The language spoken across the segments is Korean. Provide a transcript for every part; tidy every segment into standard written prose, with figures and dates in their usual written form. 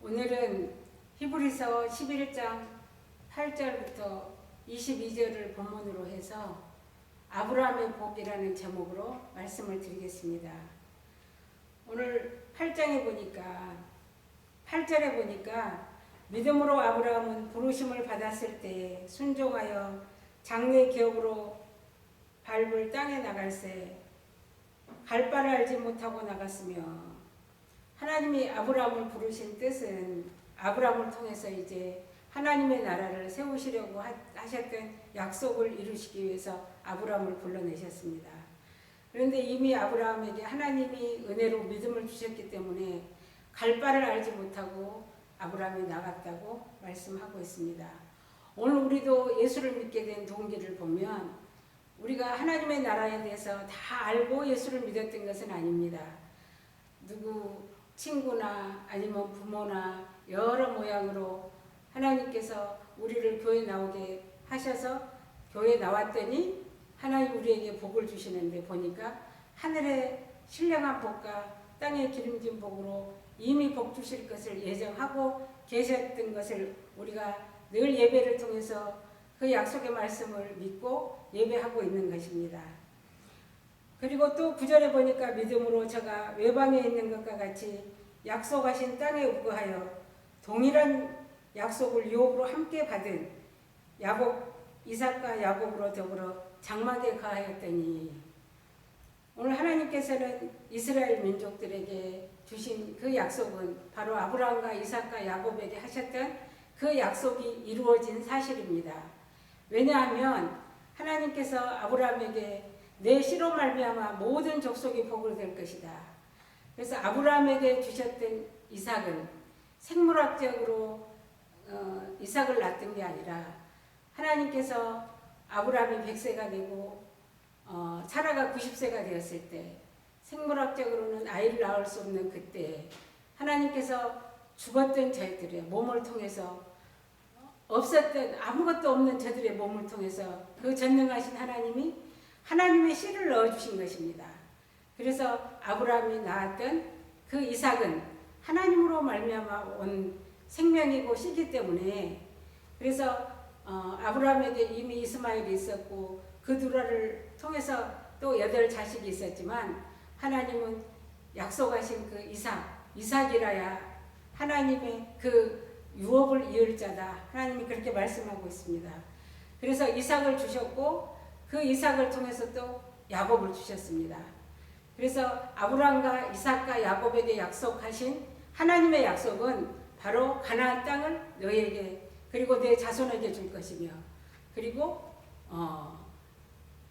오늘은 히브리서 11장 8절부터 22절을 본문으로 해서 아브라함의 복이라는 제목으로 말씀을 드리겠습니다. 오늘 8절에 보니까 믿음으로 아브라함은 부르심을 받았을 때 순종하여 장래 기업으로 밟을 땅에 나갈새 갈 바를 알지 못하고 나갔으며, 하나님이 아브라함을 부르신 뜻은 아브라함을 통해서 이제 하나님의 나라를 세우시려고 하셨던 약속을 이루시기 위해서 아브라함을 불러내셨습니다. 그런데 이미 아브라함에게 하나님이 은혜로 믿음을 주셨기 때문에 갈 바를 알지 못하고 아브라함이 나갔다고 말씀하고 있습니다. 오늘 우리도 예수를 믿게 된 동기를 보면 우리가 하나님의 나라에 대해서 다 알고 예수를 믿었던 것은 아닙니다. 누구 친구나 아니면 부모나 여러 모양으로 하나님께서 우리를 교회 나오게 하셔서 교회 나왔더니 하나님 우리에게 복을 주시는데 보니까 하늘의 신령한 복과 땅의 기름진 복으로 이미 복 주실 것을 예정하고 계셨던 것을 우리가 늘 예배를 통해서 그 약속의 말씀을 믿고 예배하고 있는 것입니다. 그리고 또 9절에 보니까 믿음으로 저가 외방에 있는 것과 같이 약속하신 땅에 우거하여 동일한 약속을 유업으로 함께 받은 야곱, 이삭과 야곱으로 더불어 장막에 거하였더니, 오늘 하나님께서는 이스라엘 민족들에게 주신 그 약속은 바로 아브라함과 이삭과 야곱에게 하셨던 그 약속이 이루어진 사실입니다. 왜냐하면 하나님께서 아브라함에게 내 씨로 말미암아 모든 족속이 복을 될 것이다. 그래서 아브라함에게 주셨던 이삭은 생물학적으로 이삭을 낳았던 게 아니라 하나님께서 아브라함이 100세가 되고 사라가 90세가 되었을 때 생물학적으로는 아이를 낳을 수 없는 그때 하나님께서 죽었던 저희들의 몸을 통해서 없었던 아무것도 없는 저들의 몸을 통해서 그 전능하신 하나님이 하나님의 씨를 넣어주신 것입니다. 그래서 아브라함이 낳았던 그 이삭은 하나님으로 말미암아 온 생명이고 씨기 때문에, 그래서 아브라함에게 이미 이스마엘이 있었고 그 두라를 통해서 또 8자식이 있었지만 하나님은 약속하신 그 이삭이라야 하나님의 그 유업을 이을 자다. 하나님이 그렇게 말씀하고 있습니다. 그래서 이삭을 주셨고 그 이삭을 통해서 또 야곱을 주셨습니다. 그래서 아브라함과 이삭과 야곱에게 약속하신 하나님의 약속은 바로 가나안 땅을 너희에게 그리고 내 자손에게 줄 것이며, 그리고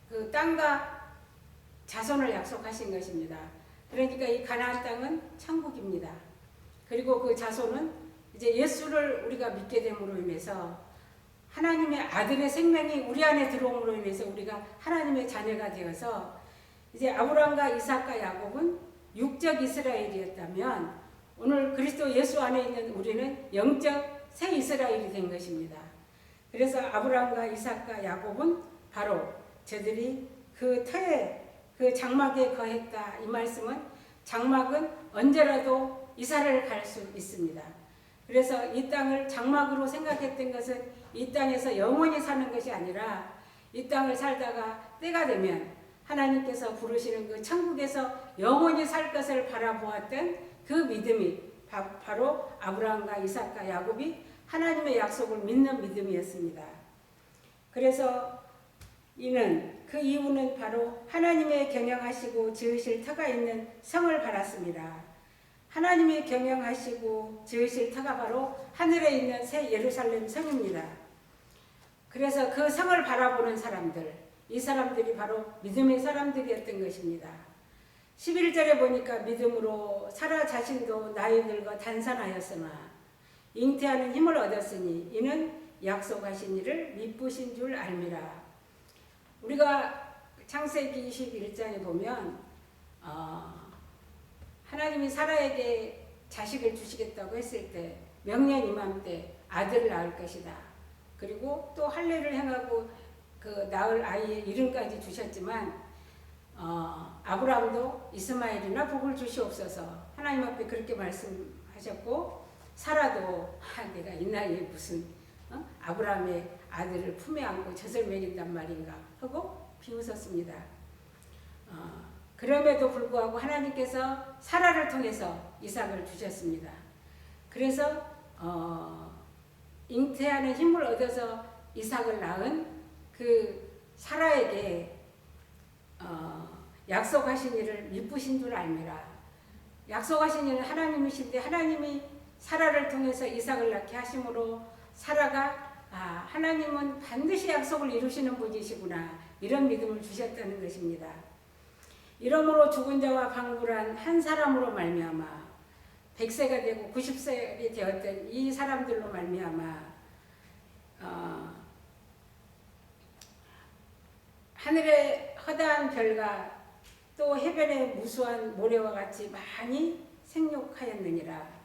그 땅과 자손을 약속하신 것입니다. 그러니까 이 가나안 땅은 천국입니다. 그리고 그 자손은 이제 예수를 우리가 믿게 됨으로 인해서 하나님의 아들의 생명이 우리 안에 들어옴으로 인해서 우리가 하나님의 자녀가 되어서 이제 아브라함과 이삭과 야곱은 육적 이스라엘이었다면 오늘 그리스도 예수 안에 있는 우리는 영적 새 이스라엘이 된 것입니다. 그래서 아브라함과 이삭과 야곱은 바로 저들이 그 터에 그 장막에 거했다. 이 말씀은 장막은 언제라도 이사를 갈 수 있습니다. 그래서 이 땅을 장막으로 생각했던 것은 이 땅에서 영원히 사는 것이 아니라 이 땅을 살다가 때가 되면 하나님께서 부르시는 그 천국에서 영원히 살 것을 바라보았던 그 믿음이 바로 아브라함과 이삭과 야곱이 하나님의 약속을 믿는 믿음이었습니다. 그래서 그 이유는 바로 하나님의 경영하시고 지으실 터가 있는 성을 바랐습니다. 하나님이 경영하시고 지으실 터가 바로 하늘에 있는 새 예루살렘 성입니다. 그래서 그 성을 바라보는 사람들, 이 사람들이 바로 믿음의 사람들이었던 것입니다. 11절에 보니까 믿음으로 사라 자신도 나이 늙어 단산하였으나 잉태하는 힘을 얻었으니 이는 약속하신 이를 미쁘신 줄 알미라. 우리가 창세기 21장에 보면 하나님이 사라에게 자식을 주시겠다고 했을 때 명년 이맘때 아들을 낳을 것이다. 그리고 또 할례를 행하고 그 낳을 아이의 이름까지 주셨지만 아브라함도 이스마엘이나 복을 주시옵소서 하나님 앞에 그렇게 말씀하셨고 사라도 내가 이 나이에 무슨 아브라함의 아들을 품에 안고 젖을 먹인단 말인가 하고 비웃었습니다. 그럼에도 불구하고 하나님께서 사라를 통해서 이삭을 주셨습니다. 그래서 잉태하는 힘을 얻어서 이삭을 낳은 그 사라에게 약속하신 일을 미쁘신 줄 알미라. 약속하신 일은 하나님이신데 하나님이 사라를 통해서 이삭을 낳게 하심으로 사라가 하나님은 반드시 약속을 이루시는 분이시구나 이런 믿음을 주셨다는 것입니다. 이러므로 죽은 자와 방불한 한 사람으로 말미암아 100세가 되고 90세가 되었던 이 사람들로 말미암아 하늘의 허다한 별과 또 해변의 무수한 모래와 같이 많이 생육하였느니라.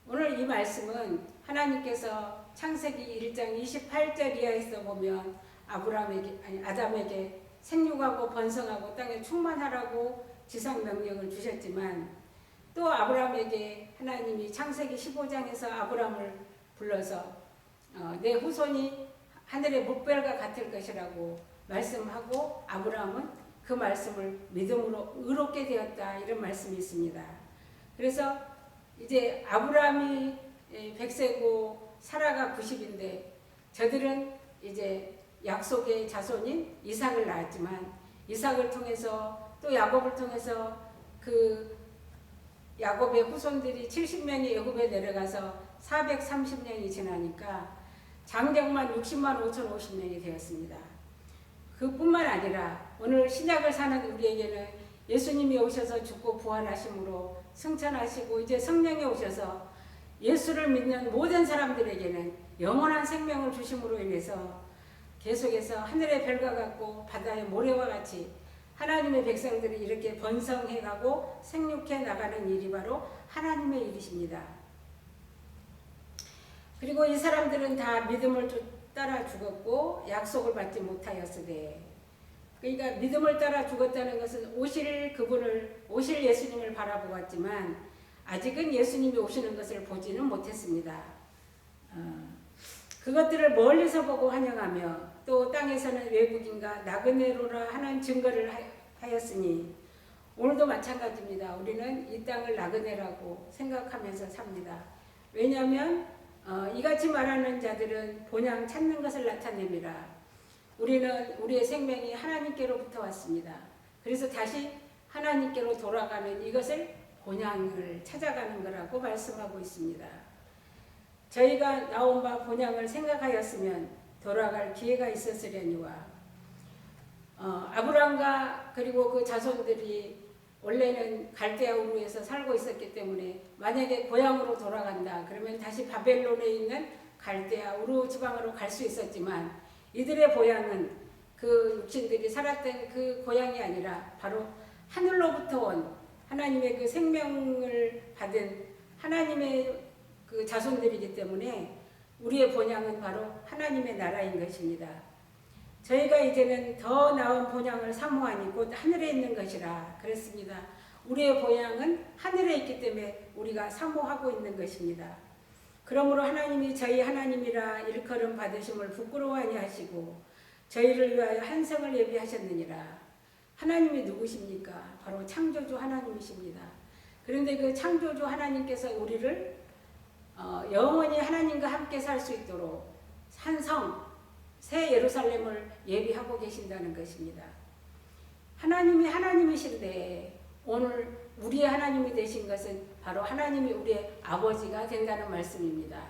오늘 이 말씀은 하나님께서 창세기 1장 28절 이하에서 보면 아담에게 생육하고 번성하고 땅에 충만하라고 지상 명령을 주셨지만 또 아브라함에게 하나님이 창세기 15장에서 아브라함을 불러서 내 후손이 하늘의 물결과 같을 것이라고 말씀하고 아브라함은 그 말씀을 믿음으로 의롭게 되었다 이런 말씀이 있습니다. 그래서 이제 아브라함이 100세고 사라가 90인데 저들은 이제 약속의 자손인 이삭을 낳았지만 이삭을 통해서 또 야곱을 통해서 그 야곱의 후손들이 70명이 애굽에 내려가서 430년이 지나니까 장정만 60만 5,050명이 되었습니다. 그뿐만 아니라 오늘 신약을 사는 우리에게는 예수님이 오셔서 죽고 부활하심으로 승천하시고 이제 성령이 오셔서 예수를 믿는 모든 사람들에게는 영원한 생명을 주심으로 인해서 계속해서 하늘의 별과 같고 바다의 모래와 같이 하나님의 백성들이 이렇게 번성해가고 생육해 나가는 일이 바로 하나님의 일이십니다. 그리고 이 사람들은 다 믿음을 따라 죽었고 약속을 받지 못하였으되, 그러니까 믿음을 따라 죽었다는 것은 오실 예수님을 바라보았지만 아직은 예수님이 오시는 것을 보지는 못했습니다. 그것들을 멀리서 보고 환영하며 또 땅에서는 외국인과 나그네로라 하는 증거를 하였으니 오늘도 마찬가지입니다. 우리는 이 땅을 나그네라고 생각하면서 삽니다. 왜냐하면 이같이 말하는 자들은 본향 찾는 것을 나타냅니다. 우리는 우리의 생명이 하나님께로부터 왔습니다. 그래서 다시 하나님께로 돌아가는 이것을 본향을 찾아가는 거라고 말씀하고 있습니다. 저희가 나온 바 본향을 생각하였으면 돌아갈 기회가 있었으려니와 아브라함과 그리고 그 자손들이 원래는 갈대아 우르에서 살고 있었기 때문에 만약에 고향으로 돌아간다 그러면 다시 바벨론에 있는 갈대아 우르 지방으로 갈 수 있었지만 이들의 고향은 그 육신들이 살았던 그 고향이 아니라 바로 하늘로부터 온 하나님의 그 생명을 받은 하나님의 그 자손들이기 때문에 우리의 본향은 바로 하나님의 나라인 것입니다. 저희가 이제는 더 나은 본향을 사모하니 곧 하늘에 있는 것이라 그랬습니다. 우리의 본향은 하늘에 있기 때문에 우리가 사모하고 있는 것입니다. 그러므로 하나님이 저희 하나님이라 일컬음 받으심을 부끄러워 아니하시고 저희를 위하여 한 성을 예비하셨느니라. 하나님이 누구십니까? 바로 창조주 하나님이십니다. 그런데 그 창조주 하나님께서 우리를 영원히 하나님과 함께 살 수 있도록 한 성, 새 예루살렘을 예비하고 계신다는 것입니다. 하나님이 하나님이신데 오늘 우리의 하나님이 되신 것은 바로 하나님이 우리의 아버지가 된다는 말씀입니다.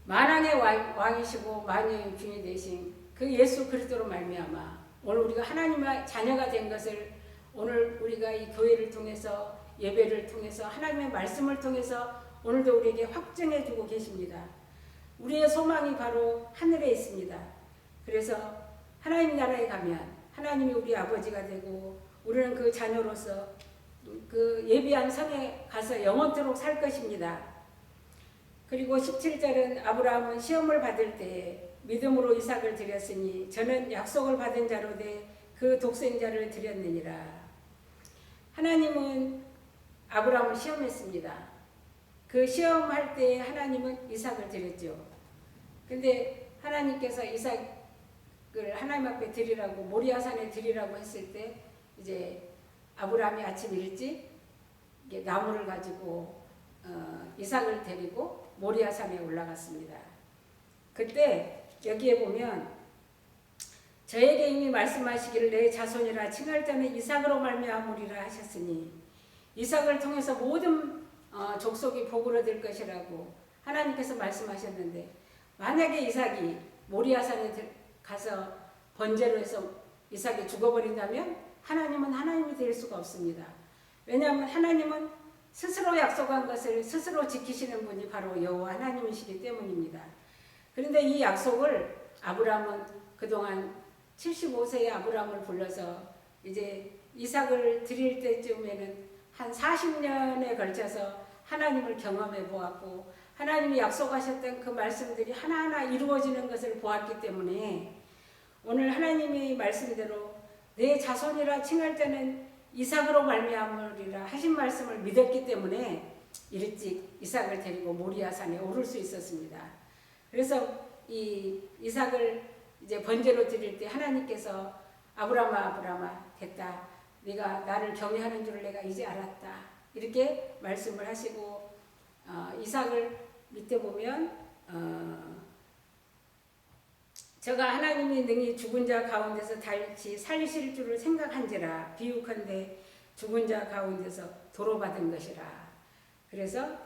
만왕의 왕이시고 만유의 주인이 되신 그 예수 그리스도로 말미암아 오늘 우리가 하나님의 자녀가 된 것을 오늘 우리가 이 교회를 통해서 예배를 통해서 하나님의 말씀을 통해서 오늘도 우리에게 확증해 주고 계십니다. 우리의 소망이 바로 하늘에 있습니다. 그래서 하나님 나라에 가면 하나님이 우리 아버지가 되고 우리는 그 자녀로서 그 예비한 성에 가서 영원토록 살 것입니다. 그리고 17절은 아브라함은 시험을 받을 때 믿음으로 이삭을 드렸으니 저는 약속을 받은 자로되 그 독생자를 드렸느니라. 하나님은 아브라함을 시험했습니다. 그 시험할 때 하나님은 이삭을 드렸죠. 근데 하나님께서 이삭을 하나님 앞에 드리라고 모리아산에 드리라고 했을 때 이제 아브라함이 아침 일찍 나무를 가지고 이삭을 데리고 모리아산에 올라갔습니다. 그때 여기에 보면 저에게 이미 말씀하시기를 내 자손이라 칭할 때는 이삭으로 말미암으리라 하셨으니 이삭을 통해서 모든 족속이 복을 얻을 것이라고 하나님께서 말씀하셨는데 만약에 이삭이 모리아산에 가서 번제로 해서 이삭이 죽어버린다면 하나님은 하나님이 될 수가 없습니다. 왜냐하면 하나님은 스스로 약속한 것을 스스로 지키시는 분이 바로 여호와 하나님이시기 때문입니다. 그런데 이 약속을 아브라함은 그동안 75세의 아브라함을 불러서 이제 이삭을 드릴 때쯤에는 한 40년에 걸쳐서 하나님을 경험해 보았고 하나님이 약속하셨던 그 말씀들이 하나하나 이루어지는 것을 보았기 때문에 오늘 하나님이 말씀대로 내 자손이라 칭할 때는 이삭으로 말미암으리라 하신 말씀을 믿었기 때문에 일찍 이삭을 데리고 모리아산에 오를 수 있었습니다. 그래서 이 이삭을 이제 번제로 드릴 때 하나님께서 아브라함아 됐다. 네가 나를 경외하는 줄을 내가 이제 알았다. 이렇게 말씀을 하시고 이삭을 밑에 보면 저가 하나님이 능히 죽은 자 가운데서 다시 살리실 줄을 생각한지라 비유컨대 죽은 자 가운데서 도로 받은 것이라. 그래서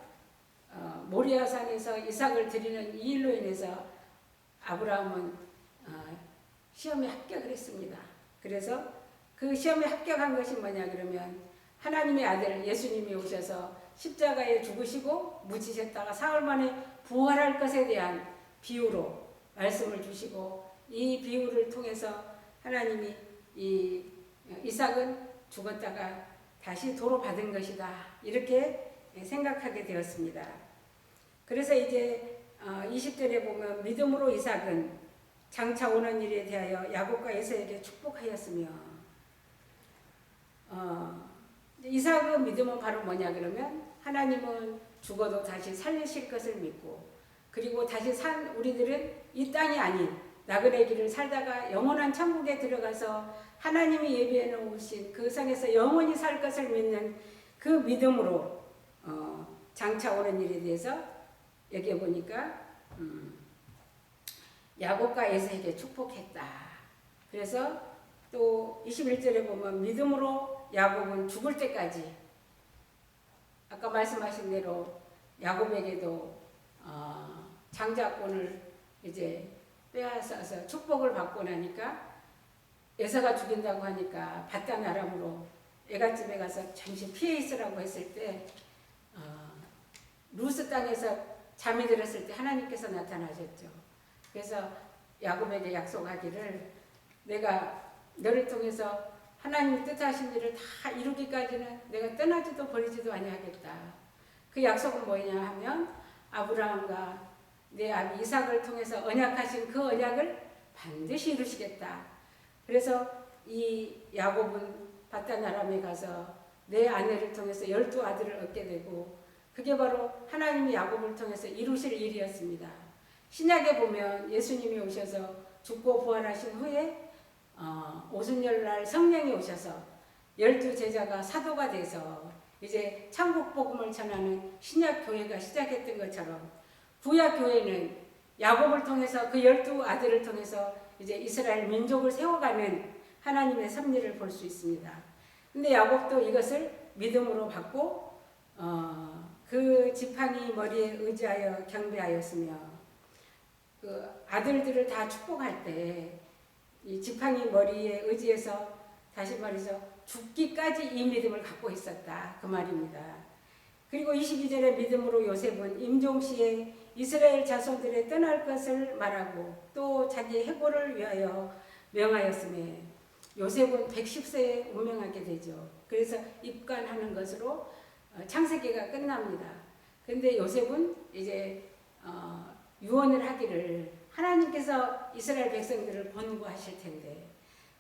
모리아산에서 이삭을 드리는 이 일로 인해서 아브라함은 시험에 합격을 했습니다. 그래서 그 시험에 합격한 것이 뭐냐 그러면 하나님의 아들 예수님이 오셔서 십자가에 죽으시고 묻히셨다가 사흘 만에 부활할 것에 대한 비유로 말씀을 주시고 이 비유를 통해서 하나님이 이 이삭은 죽었다가 다시 도로 받은 것이다 이렇게 생각하게 되었습니다. 그래서 이제 20절에 보면 믿음으로 이삭은 장차 오는 일에 대하여 야곱과 에사에게 축복하였으며 이삭의 믿음은 바로 뭐냐 그러면 하나님은 죽어도 다시 살리실 것을 믿고 그리고 다시 산 우리들은 이 땅이 아닌 나그네 길을 살다가 영원한 천국에 들어가서 하나님이 예비해 놓으신 그 성에서 영원히 살 것을 믿는 그 믿음으로 장차 오는 일에 대해서 여기에 보니까 야곱과 에사에게 축복했다. 그래서 또 21절에 보면 믿음으로 야곱은 죽을 때까지 아까 말씀하신 대로 야곱에게도 장자권을 이제 빼앗아서 축복을 받고 나니까 에사가 죽인다고 하니까 바단 아람으로 애갓집에 가서 잠시 피해 있으라고 했을 때 루스 땅에서 잠이 들었을 때 하나님께서 나타나셨죠. 그래서 야곱에게 약속하기를 내가 너를 통해서 하나님이 뜻하신 일을 다 이루기까지는 내가 떠나지도 버리지도 아니하겠다. 그 약속은 뭐냐 하면 아브라함과 내 아비 이삭을 통해서 언약하신 그 언약을 반드시 이루시겠다. 그래서 이 야곱은 바단 아람에 가서 내 아내를 통해서 12아들을 얻게 되고 그게 바로 하나님이 야곱을 통해서 이루실 일이었습니다. 신약에 보면 예수님이 오셔서 죽고 부활하신 후에 오순절날 성령이 오셔서 12제자가 사도가 돼서 이제 천국 복음을 전하는 신약 교회가 시작했던 것처럼 구약 교회는 야곱을 통해서 그 12아들을 통해서 이제 이스라엘 민족을 세워가는 하나님의 섭리를 볼 수 있습니다. 근데 야곱도 이것을 믿음으로 받고 그 지팡이 머리에 의지하여 경배하였으며 그 아들들을 다 축복할 때 이 지팡이 머리에 의지해서 다시 말해서 죽기까지 이 믿음을 갖고 있었다 그 말입니다. 그리고 22절에 믿음으로 요셉은 임종시에 이스라엘 자손들의 떠날 것을 말하고 또 자기 해고를 위하여 명하였으며 요셉은 110세에 운명하게 되죠. 그래서 입관하는 것으로 창세기가 끝납니다. 그런데 요셉은 이제 유언을 하기를 하나님께서 이스라엘 백성들을 번구하실 텐데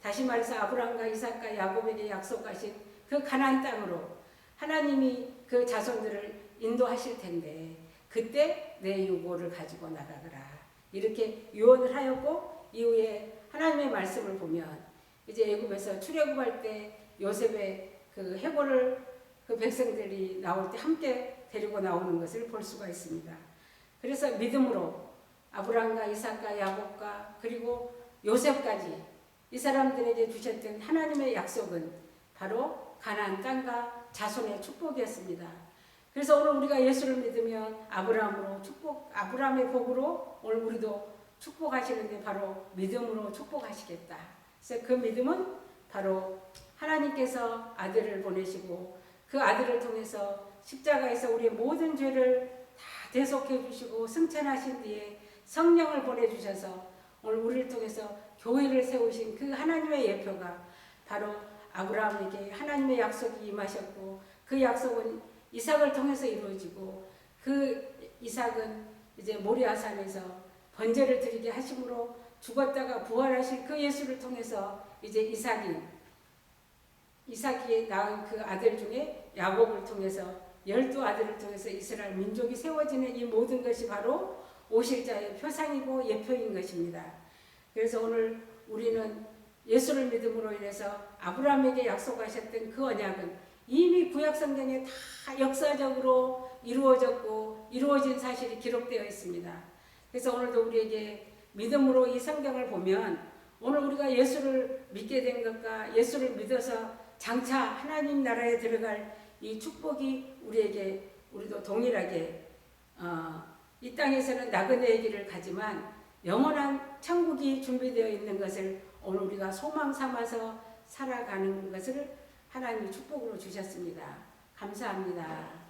다시 말해서 아브라함과 이삭과 야곱에게 약속하신 그 가나안 땅으로 하나님이 그 자손들을 인도하실 텐데 그때 내 유고를 가지고 나가거라. 이렇게 유언을 하였고 이후에 하나님의 말씀을 보면 이제 애굽에서 출애굽할 때 요셉의 그 해골을 그 백성들이 나올 때 함께 데리고 나오는 것을 볼 수가 있습니다. 그래서 믿음으로 아브라함과 이삭과 야곱과 그리고 요셉까지 이 사람들에게 주셨던 하나님의 약속은 바로 가나안 땅과 자손의 축복이었습니다. 그래서 오늘 우리가 예수를 믿으면 아브라함으로 아브라함의 복으로 오늘 우리도 축복하시는데 바로 믿음으로 축복하시겠다. 그래서 그 믿음은 바로 하나님께서 아들을 보내시고 그 아들을 통해서 십자가에서 우리의 모든 죄를 다 대속해 주시고 승천하신 뒤에 성령을 보내주셔서 오늘 우리를 통해서 교회를 세우신 그 하나님의 예표가 바로 아브라함에게 하나님의 약속이 임하셨고 그 약속은 이삭을 통해서 이루어지고 그 이삭은 이제 모리아산에서 번제를 드리게 하심으로 죽었다가 부활하신 그 예수를 통해서 이제 이삭이 낳은 그 아들 중에 야곱을 통해서 12아들을 통해서 이스라엘 민족이 세워지는 이 모든 것이 바로 오실 자의 표상이고 예표인 것입니다. 그래서 오늘 우리는 예수를 믿음으로 인해서 아브라함에게 약속하셨던 그 언약은 이미 구약성경에 다 역사적으로 이루어졌고 이루어진 사실이 기록되어 있습니다. 그래서 오늘도 우리에게 믿음으로 이 성경을 보면 오늘 우리가 예수를 믿게 된 것과 예수를 믿어서 장차 하나님 나라에 들어갈 이 축복이 우리도 동일하게 이 땅에서는 나그네의 길을 가지만 영원한 천국이 준비되어 있는 것을 오늘 우리가 소망 삼아서 살아가는 것을 하나님이 축복으로 주셨습니다. 감사합니다.